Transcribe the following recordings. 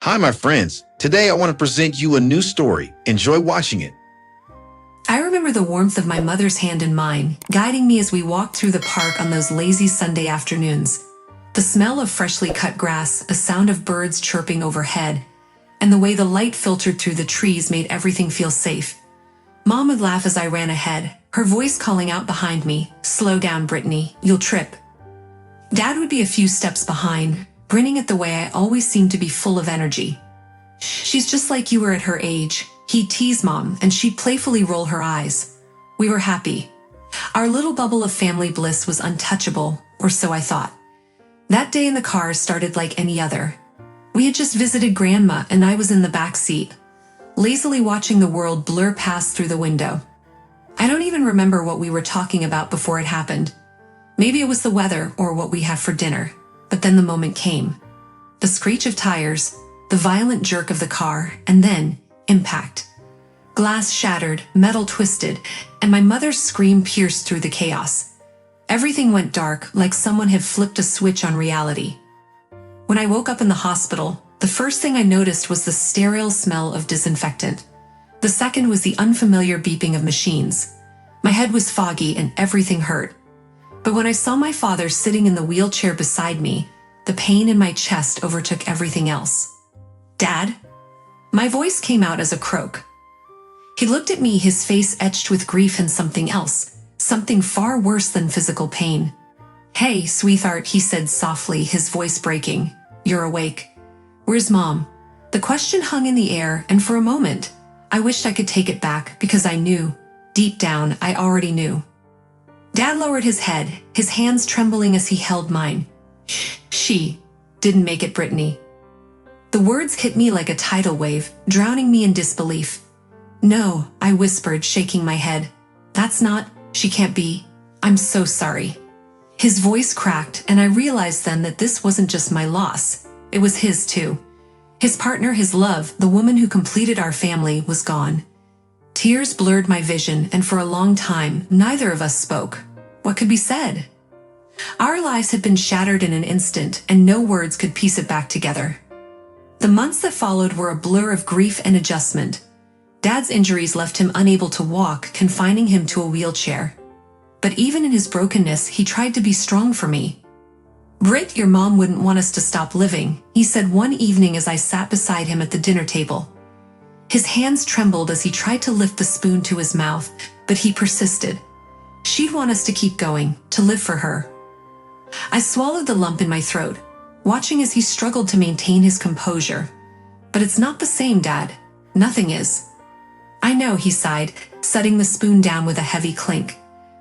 Hi, my friends. Today I want to present you a new story. Enjoy watching it. I remember the warmth of my mother's hand in mine, guiding me as we walked through the park on those lazy Sunday afternoons. The smell of freshly cut grass, a sound of birds chirping overhead, and the way the light filtered through the trees made everything feel safe. Mom would laugh as I ran ahead, her voice calling out behind me, "Slow down, Brittany, you'll trip." Dad would be a few steps behind, grinning at the way I always seemed to be full of energy. "She's just like you were at her age," he'd tease Mom, and she'd playfully roll her eyes. We were happy. Our little bubble of family bliss was untouchable, or so I thought. That day in the car started like any other. We had just visited Grandma and I was in the back seat, lazily watching the world blur past through the window. I don't even remember what we were talking about before it happened. Maybe it was the weather or what we had for dinner. But then the moment came. The screech of tires, the violent jerk of the car, and then impact. Glass shattered, metal twisted, and my mother's scream pierced through the chaos. Everything went dark, like someone had flipped a switch on reality. When I woke up in the hospital, the first thing I noticed was the sterile smell of disinfectant. The second was the unfamiliar beeping of machines. My head was foggy and everything hurt. But when I saw my father sitting in the wheelchair beside me, the pain in my chest overtook everything else. "Dad?" My voice came out as a croak. He looked at me, his face etched with grief and something else, something far worse than physical pain. "Hey, sweetheart," he said softly, his voice breaking. "You're awake. Where's Mom?" The question hung in the air, and for a moment, I wished I could take it back because I knew, deep down, I already knew. Dad lowered his head, his hands trembling as he held mine. "She didn't make it, Brittany." The words hit me like a tidal wave, drowning me in disbelief. "No," I whispered, shaking my head. She can't be. I'm so sorry." His voice cracked, and I realized then that this wasn't just my loss. It was his too. His partner, his love, the woman who completed our family, was gone. Tears blurred my vision, and for a long time, neither of us spoke. What could be said? Our lives had been shattered in an instant, and no words could piece it back together. The months that followed were a blur of grief and adjustment. Dad's injuries left him unable to walk, confining him to a wheelchair. But even in his brokenness, he tried to be strong for me. "Britt, your mom wouldn't want us to stop living," he said one evening as I sat beside him at the dinner table. His hands trembled as he tried to lift the spoon to his mouth, but he persisted. "She'd want us to keep going, to live for her." I swallowed the lump in my throat, watching as he struggled to maintain his composure. "But it's not the same, Dad. Nothing is." "I know," he sighed, setting the spoon down with a heavy clink.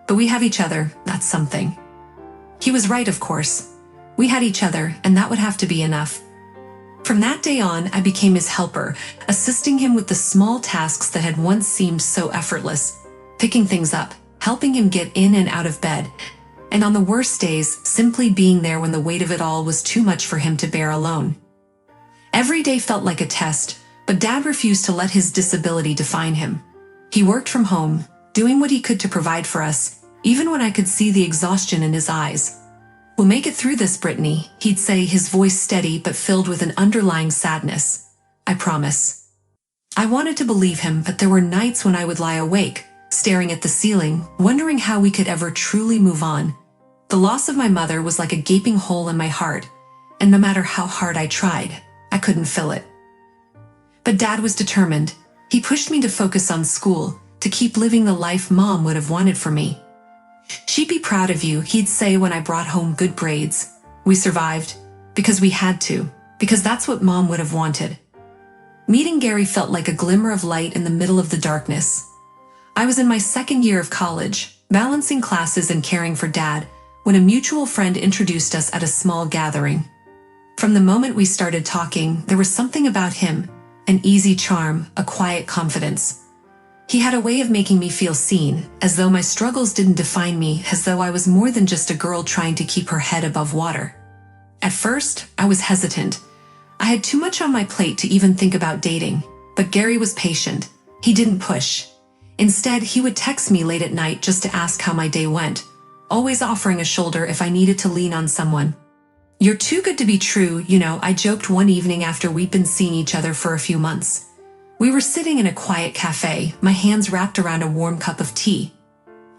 "But we have each other, that's something." He was right, of course. We had each other, and that would have to be enough. From that day on, I became his helper, assisting him with the small tasks that had once seemed so effortless, picking things up, helping him get in and out of bed, and on the worst days, simply being there when the weight of it all was too much for him to bear alone. Every day felt like a test, but Dad refused to let his disability define him. He worked from home, doing what he could to provide for us, even when I could see the exhaustion in his eyes. "We'll make it through this, Brittany," he'd say, his voice steady but filled with an underlying sadness. "I promise." I wanted to believe him, but there were nights when I would lie awake, staring at the ceiling, wondering how we could ever truly move on. The loss of my mother was like a gaping hole in my heart, and no matter how hard I tried, I couldn't fill it. But Dad was determined. He pushed me to focus on school, to keep living the life Mom would have wanted for me. "She'd be proud of you," he'd say when I brought home good grades. "We survived, because we had to, because that's what Mom would have wanted." Meeting Gary felt like a glimmer of light in the middle of the darkness. I was in my second year of college, balancing classes and caring for Dad, when a mutual friend introduced us at a small gathering. From the moment we started talking, there was something about him, an easy charm, a quiet confidence. He had a way of making me feel seen, as though my struggles didn't define me, as though I was more than just a girl trying to keep her head above water. At first, I was hesitant. I had too much on my plate to even think about dating, but Gary was patient. He didn't push. Instead, he would text me late at night just to ask how my day went, always offering a shoulder if I needed to lean on someone. You're too good to be true, you know, I joked one evening after we'd been seeing each other for a few months. We were sitting in a quiet cafe, my hands wrapped around a warm cup of tea.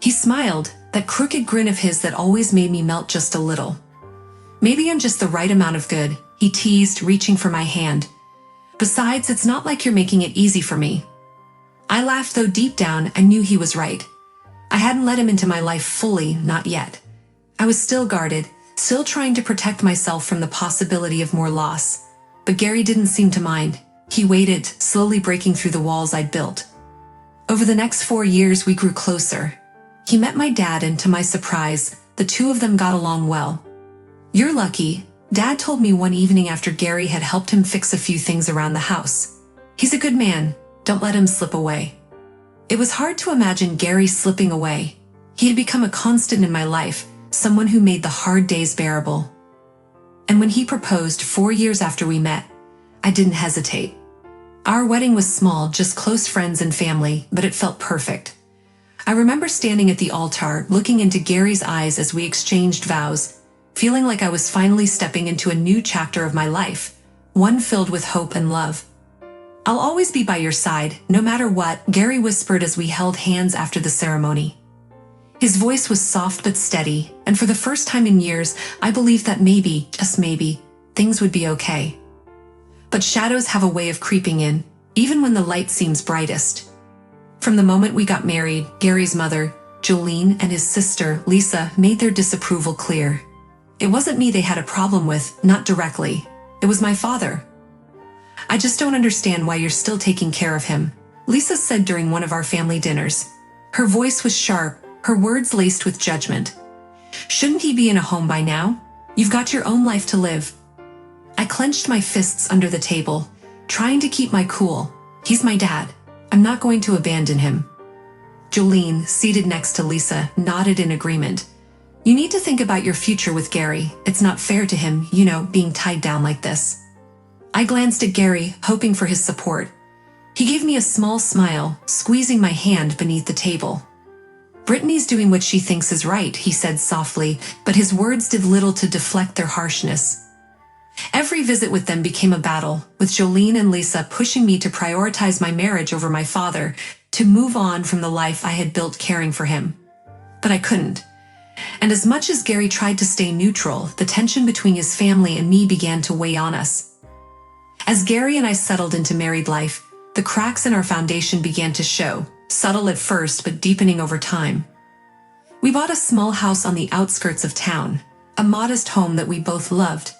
He smiled, that crooked grin of his that always made me melt just a little. Maybe I'm just the right amount of good, he teased, reaching for my hand. Besides, it's not like you're making it easy for me. I laughed, though deep down I knew he was right. I hadn't let him into my life fully, not yet. I was still guarded, still trying to protect myself from the possibility of more loss. But Gary didn't seem to mind. He waited, slowly breaking through the walls I'd built. Over the next 4 years, we grew closer. He met my dad, and to my surprise, the two of them got along well. You're lucky, Dad told me one evening after Gary had helped him fix a few things around the house. He's a good man, don't let him slip away. It was hard to imagine Gary slipping away. He had become a constant in my life, someone who made the hard days bearable. And when he proposed 4 years after we met, I didn't hesitate. Our wedding was small, just close friends and family, but it felt perfect. I remember standing at the altar, looking into Gary's eyes as we exchanged vows, feeling like I was finally stepping into a new chapter of my life, one filled with hope and love. I'll always be by your side, no matter what, Gary whispered as we held hands after the ceremony. His voice was soft but steady, and for the first time in years, I believed that maybe, just maybe, things would be okay. But shadows have a way of creeping in, even when the light seems brightest. From the moment we got married, Gary's mother, Jolene, and his sister, Lisa, made their disapproval clear. It wasn't me they had a problem with, not directly. It was my father. I just don't understand why you're still taking care of him, Lisa said during one of our family dinners. Her voice was sharp, her words laced with judgment. Shouldn't he be in a home by now? You've got your own life to live. I clenched my fists under the table, trying to keep my cool. He's my dad. I'm not going to abandon him. Jolene, seated next to Lisa, nodded in agreement. You need to think about your future with Gary. It's not fair to him, you know, being tied down like this. I glanced at Gary, hoping for his support. He gave me a small smile, squeezing my hand beneath the table. Brittany's doing what she thinks is right, he said softly, but his words did little to deflect their harshness. Every visit with them became a battle, with Jolene and Lisa pushing me to prioritize my marriage over my father, to move on from the life I had built caring for him. But I couldn't. And as much as Gary tried to stay neutral, the tension between his family and me began to weigh on us. As Gary and I settled into married life, the cracks in our foundation began to show, subtle at first but deepening over time. We bought a small house on the outskirts of town, a modest home that we both loved.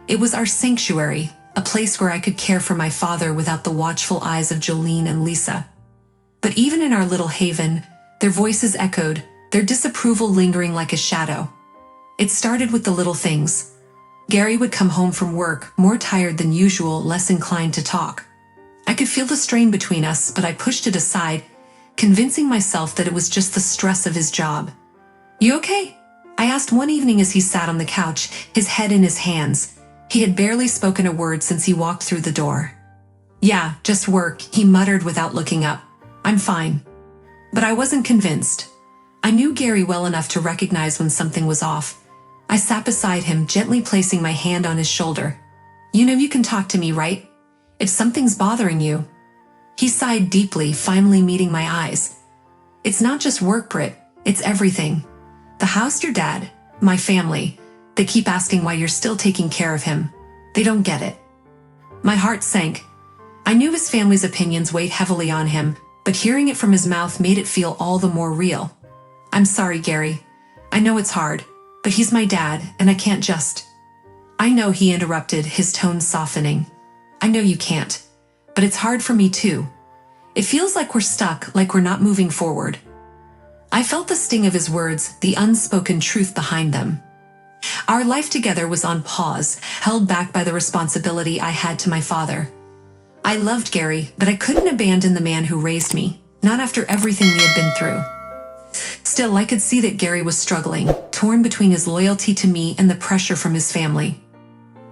It was our sanctuary, a place where I could care for my father without the watchful eyes of Jolene and Lisa. But even in our little haven, their voices echoed, their disapproval lingering like a shadow. It started with the little things. Gary would come home from work, more tired than usual, less inclined to talk. I could feel the strain between us, but I pushed it aside, convincing myself that it was just the stress of his job. You okay? I asked one evening as he sat on the couch, his head in his hands. He had barely spoken a word since he walked through the door. Yeah, just work, he muttered without looking up. I'm fine. But I wasn't convinced. I knew Gary well enough to recognize when something was off. I sat beside him, gently placing my hand on his shoulder. You know you can talk to me, right? If something's bothering you. He sighed deeply, finally meeting my eyes. It's not just work, Britt. It's everything. The house, your dad, my family. They keep asking why you're still taking care of him. They don't get it. My heart sank. I knew his family's opinions weighed heavily on him, but hearing it from his mouth made it feel all the more real. I'm sorry, Gary. I know it's hard, but he's my dad, and I can't just... I know, he interrupted, his tone softening. I know you can't, but it's hard for me too. It feels like we're stuck, like we're not moving forward. I felt the sting of his words, the unspoken truth behind them. Our life together was on pause, held back by the responsibility I had to my father. I loved Gary, but I couldn't abandon the man who raised me, not after everything we had been through. Still, I could see that Gary was struggling, torn between his loyalty to me and the pressure from his family.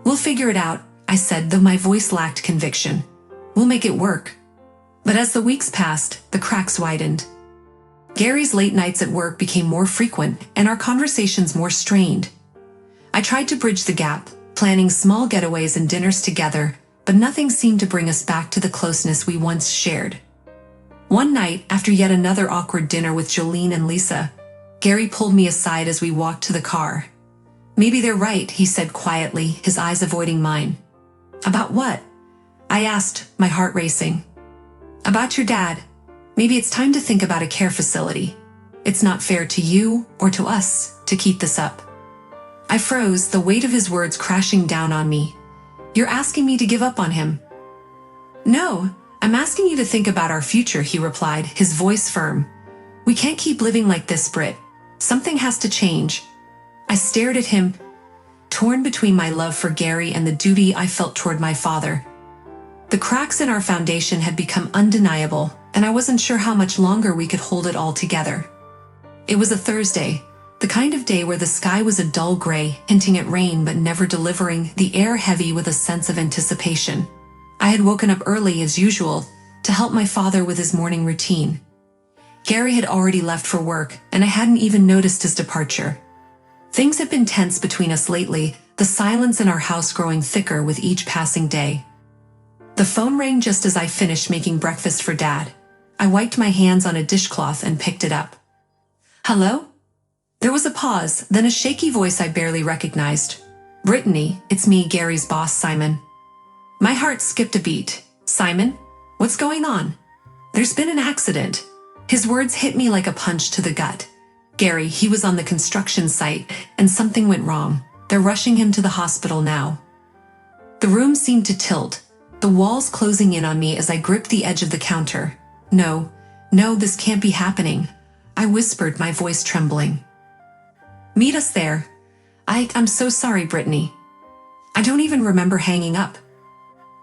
We'll figure it out, I said, though my voice lacked conviction. We'll make it work. But as the weeks passed, the cracks widened. Gary's late nights at work became more frequent, and our conversations more strained. I tried to bridge the gap, planning small getaways and dinners together, but nothing seemed to bring us back to the closeness we once shared. One night, after yet another awkward dinner with Jolene and Lisa, Gary pulled me aside as we walked to the car. "Maybe they're right," he said quietly, his eyes avoiding mine. "About what?" I asked, my heart racing. "About your dad. Maybe it's time to think about a care facility. It's not fair to you or to us to keep this up." I froze, the weight of his words crashing down on me. "You're asking me to give up on him?" "No, I'm asking you to think about our future," he replied, his voice firm. "We can't keep living like this, Britt. Something has to change." I stared at him, torn between my love for Gary and the duty I felt toward my father. The cracks in our foundation had become undeniable, and I wasn't sure how much longer we could hold it all together. It was a Thursday, the kind of day where the sky was a dull gray, hinting at rain but never delivering, the air heavy with a sense of anticipation. I had woken up early as usual to help my father with his morning routine. Gary had already left for work, and I hadn't even noticed his departure. Things had been tense between us lately, the silence in our house growing thicker with each passing day. The phone rang just as I finished making breakfast for Dad. I wiped my hands on a dishcloth and picked it up. "Hello?" There was a pause, then a shaky voice I barely recognized. "Brittany, it's me, Gary's boss, Simon." My heart skipped a beat. "Simon? What's going on?" "There's been an accident." His words hit me like a punch to the gut. "Gary, he was on the construction site, and something went wrong. They're rushing him to the hospital now." The room seemed to tilt, the walls closing in on me as I gripped the edge of the counter. No, this can't be happening," I whispered, my voice trembling. "Meet us there." I'm so sorry, Brittany." I don't even remember hanging up.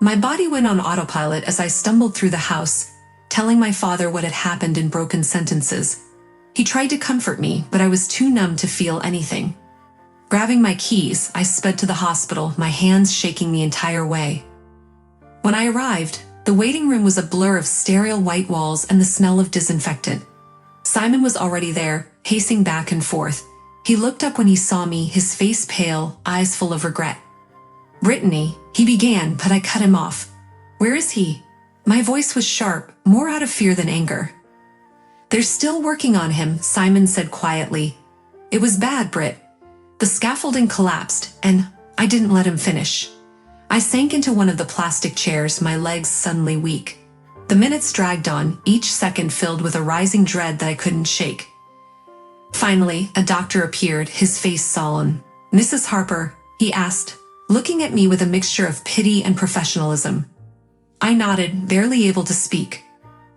My body went on autopilot as I stumbled through the house, telling my father what had happened in broken sentences. He tried to comfort me, but I was too numb to feel anything. Grabbing my keys, I sped to the hospital, my hands shaking the entire way. When I arrived, the waiting room was a blur of sterile white walls and the smell of disinfectant. Simon was already there, pacing back and forth. He looked up when he saw me, his face pale, eyes full of regret. "Brittany," he began, but I cut him off. "Where is he?" My voice was sharp, more out of fear than anger. "They're still working on him," Simon said quietly. "It was bad, Britt. The scaffolding collapsed, and I didn't let him finish." I sank into one of the plastic chairs, my legs suddenly weak. The minutes dragged on, each second filled with a rising dread that I couldn't shake. Finally, a doctor appeared, his face solemn. "Mrs. Harper?" he asked, looking at me with a mixture of pity and professionalism. I nodded, barely able to speak.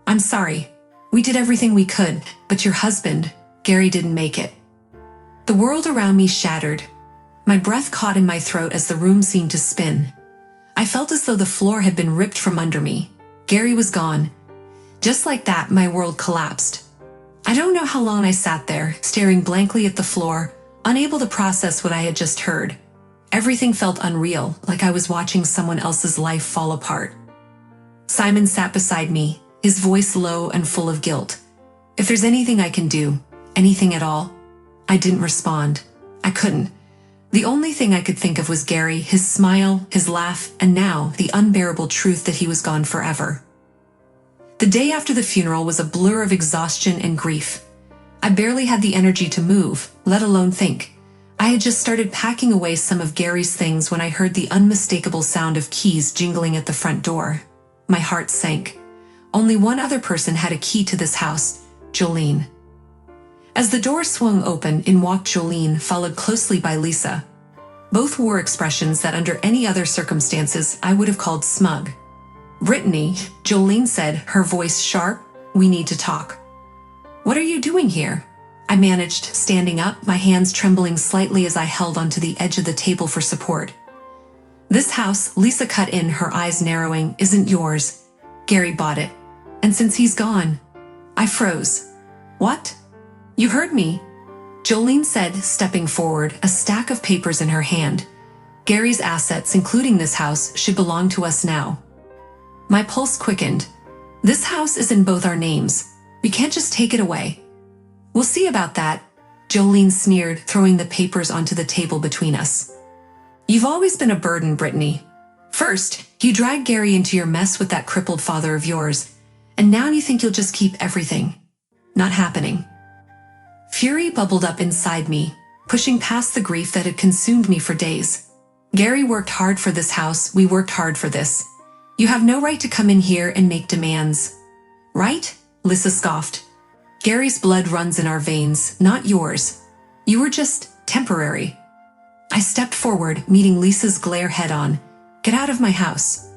"I'm sorry. We did everything we could, but your husband, Gary, didn't make it." The world around me shattered. My breath caught in my throat as the room seemed to spin. I felt as though the floor had been ripped from under me. Gary was gone. Just like that, my world collapsed. I don't know how long I sat there, staring blankly at the floor, unable to process what I had just heard. Everything felt unreal, like I was watching someone else's life fall apart. Simon sat beside me, his voice low and full of guilt. "If there's anything I can do, anything at all." I didn't respond. I couldn't. The only thing I could think of was Gary, his smile, his laugh, and now the unbearable truth that he was gone forever. The day after the funeral was a blur of exhaustion and grief. I barely had the energy to move, let alone think. I had just started packing away some of Gary's things when I heard the unmistakable sound of keys jingling at the front door. My heart sank. Only one other person had a key to this house, Jolene. As the door swung open, in walked Jolene, followed closely by Lisa. Both wore expressions that under any other circumstances I would have called smug. "Brittany," Jolene said, her voice sharp, "we need to talk." "What are you doing here?" I managed, standing up, my hands trembling slightly as I held onto the edge of the table for support. "This house," Lisa cut in, her eyes narrowing, "isn't yours. Gary bought it. And since he's gone..." I froze. "What?" "You heard me," Jolene said, stepping forward, a stack of papers in her hand. "Gary's assets, including this house, should belong to us now." My pulse quickened. "This house is in both our names. We can't just take it away." "We'll see about that." Jolene sneered, throwing the papers onto the table between us. You've always been a burden, Brittany. First, you dragged Gary into your mess with that crippled father of yours, and now you think you'll just keep everything. Not happening. Fury bubbled up inside me, pushing past the grief that had consumed me for days. Gary worked hard for this house, we worked hard for this. You have no right to come in here and make demands. Right? Lisa scoffed. Gary's blood runs in our veins, not yours. You were just temporary. I stepped forward, meeting Lisa's glare head-on. Get out of my house.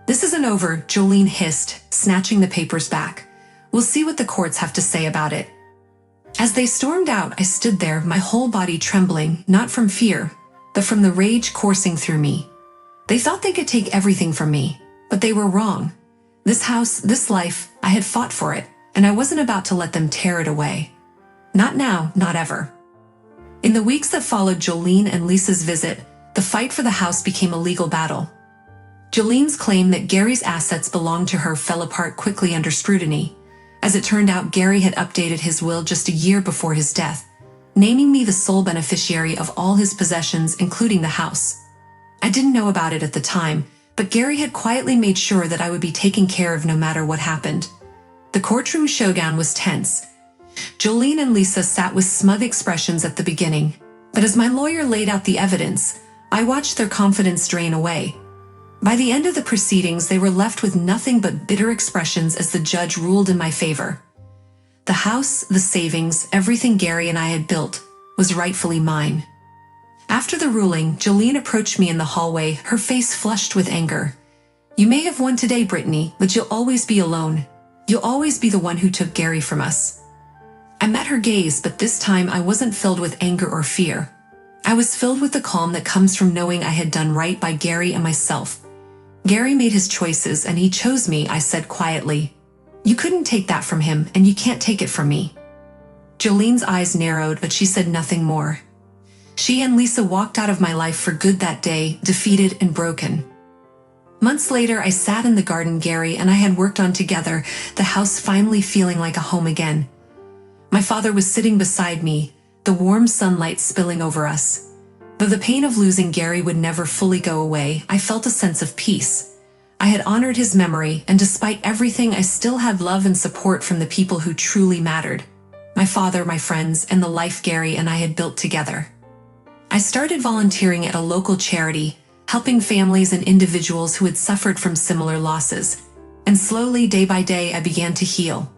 This isn't over, Jolene hissed, snatching the papers back. We'll see what the courts have to say about it. As they stormed out, I stood there, my whole body trembling, not from fear, but from the rage coursing through me. They thought they could take everything from me, but they were wrong. This house, this life, I had fought for it, and I wasn't about to let them tear it away. Not now, not ever. In the weeks that followed Jolene and Lisa's visit, the fight for the house became a legal battle. Jolene's claim that Gary's assets belonged to her fell apart quickly under scrutiny. As it turned out, Gary had updated his will just a year before his death, naming me the sole beneficiary of all his possessions, including the house. I didn't know about it at the time, but Gary had quietly made sure that I would be taken care of no matter what happened. The courtroom showdown was tense. Jolene and Lisa sat with smug expressions at the beginning, but as my lawyer laid out the evidence, I watched their confidence drain away. By the end of the proceedings, they were left with nothing but bitter expressions as the judge ruled in my favor. The house, the savings, everything Gary and I had built, was rightfully mine. After the ruling, Jolene approached me in the hallway, her face flushed with anger. You may have won today, Brittany, but you'll always be alone. You'll always be the one who took Gary from us. I met her gaze, but this time I wasn't filled with anger or fear. I was filled with the calm that comes from knowing I had done right by Gary and myself. Gary made his choices and he chose me, I said quietly. You couldn't take that from him, and you can't take it from me. Jolene's eyes narrowed, but she said nothing more. She and Lisa walked out of my life for good that day, defeated and broken. Months later, I sat in the garden Gary and I had worked on together, the house finally feeling like a home again. My father was sitting beside me, the warm sunlight spilling over us. Though the pain of losing Gary would never fully go away, I felt a sense of peace. I had honored his memory, and despite everything, I still had love and support from the people who truly mattered. My father, my friends, and the life Gary and I had built together. I started volunteering at a local charity, helping families and individuals who had suffered from similar losses. And slowly, day by day, I began to heal.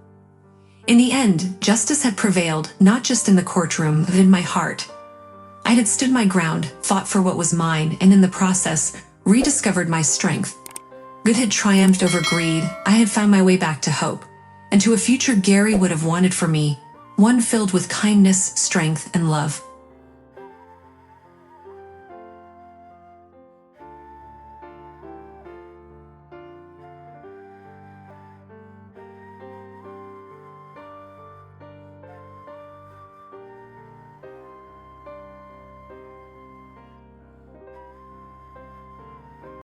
In the end, justice had prevailed, not just in the courtroom, but in my heart. I had stood my ground, fought for what was mine, and in the process, rediscovered my strength. Good had triumphed over greed. I had found my way back to hope, and to a future Gary would have wanted for me, one filled with kindness, strength, and love.